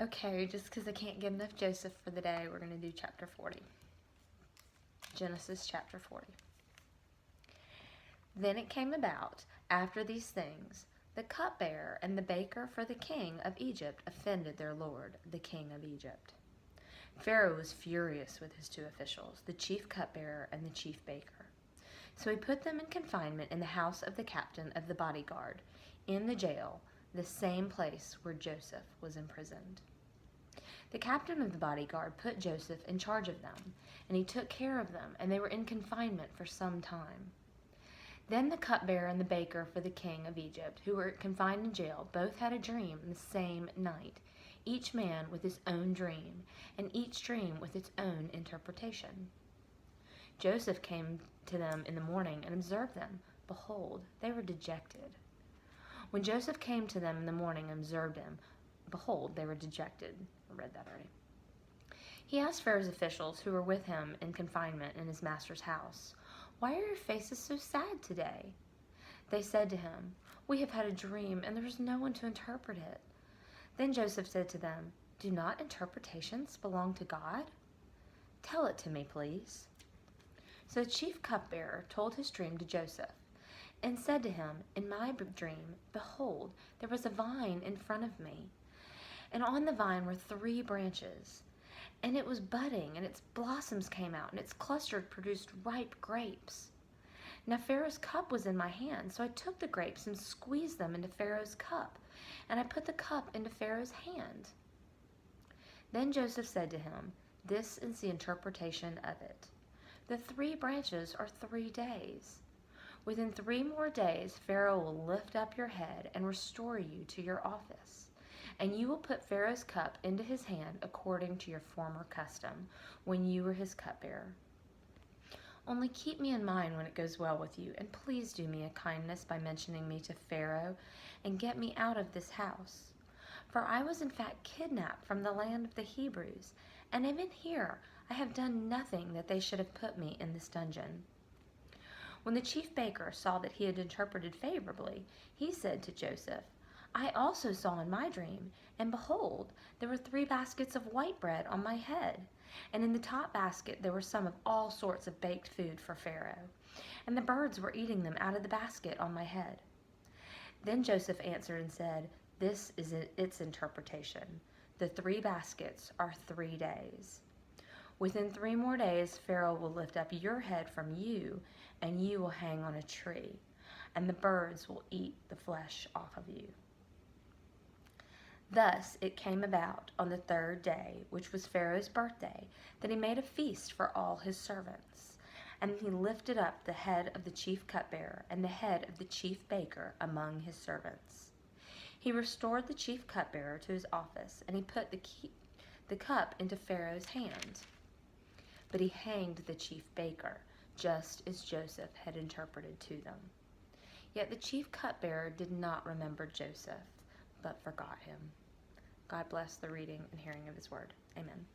Okay, just because I can't get enough Joseph for the day, we're going to do chapter 40. Genesis chapter 40. Then it came about, after these things, the cupbearer and the baker for the king of Egypt offended their lord, the king of Egypt. Pharaoh was furious with his two officials, the chief cupbearer and the chief baker. So he put them in confinement in the house of the captain of the bodyguard, in the jail, the same place where Joseph was imprisoned. The captain of the bodyguard put Joseph in charge of them, and he took care of them, and they were in confinement for some time. Then the cupbearer and the baker for the king of Egypt, who were confined in jail, both had a dream the same night, each man with his own dream, and each dream with its own interpretation. Joseph came to them in the morning and observed them. Behold, they were dejected. When Joseph came to them in the morning and observed them, behold, they were dejected. I read that already. He asked Pharaoh's officials who were with him in confinement in his master's house, "Why are your faces so sad today?" They said to him, "We have had a dream, and there is no one to interpret it." Then Joseph said to them, "Do not interpretations belong to God? Tell it to me, please." So the chief cupbearer told his dream to Joseph, and said to him, "In my dream, behold, there was a vine in front of me, and on the vine were 3 branches, and it was budding, and its blossoms came out, and its clusters produced ripe grapes. Now Pharaoh's cup was in my hand, so I took the grapes and squeezed them into Pharaoh's cup, and I put the cup into Pharaoh's hand." Then Joseph said to him, "This is the interpretation of it. The 3 branches are 3 days. Within 3 more days, Pharaoh will lift up your head and restore you to your office. And you will put Pharaoh's cup into his hand according to your former custom, when you were his cupbearer. Only keep me in mind when it goes well with you, and please do me a kindness by mentioning me to Pharaoh, and get me out of this house. For I was in fact kidnapped from the land of the Hebrews, and even here I have done nothing that they should have put me in this dungeon." When the chief baker saw that he had interpreted favorably, he said to Joseph, "I also saw in my dream, and behold, there were 3 baskets of white bread on my head, and in the top basket there were some of all sorts of baked food for Pharaoh, and the birds were eating them out of the basket on my head." Then Joseph answered and said, "This is its interpretation. The 3 baskets are 3 days. Within 3 more days, Pharaoh will lift up your head from you, and you will hang on a tree, and the birds will eat the flesh off of you." Thus it came about on the 3rd day, which was Pharaoh's birthday, that he made a feast for all his servants. And he lifted up the head of the chief cupbearer and the head of the chief baker among his servants. He restored the chief cupbearer to his office, and he put the cup into Pharaoh's hand. But he hanged the chief baker, just as Joseph had interpreted to them. Yet the chief cupbearer did not remember Joseph, but forgot him. God bless the reading and hearing of his word. Amen.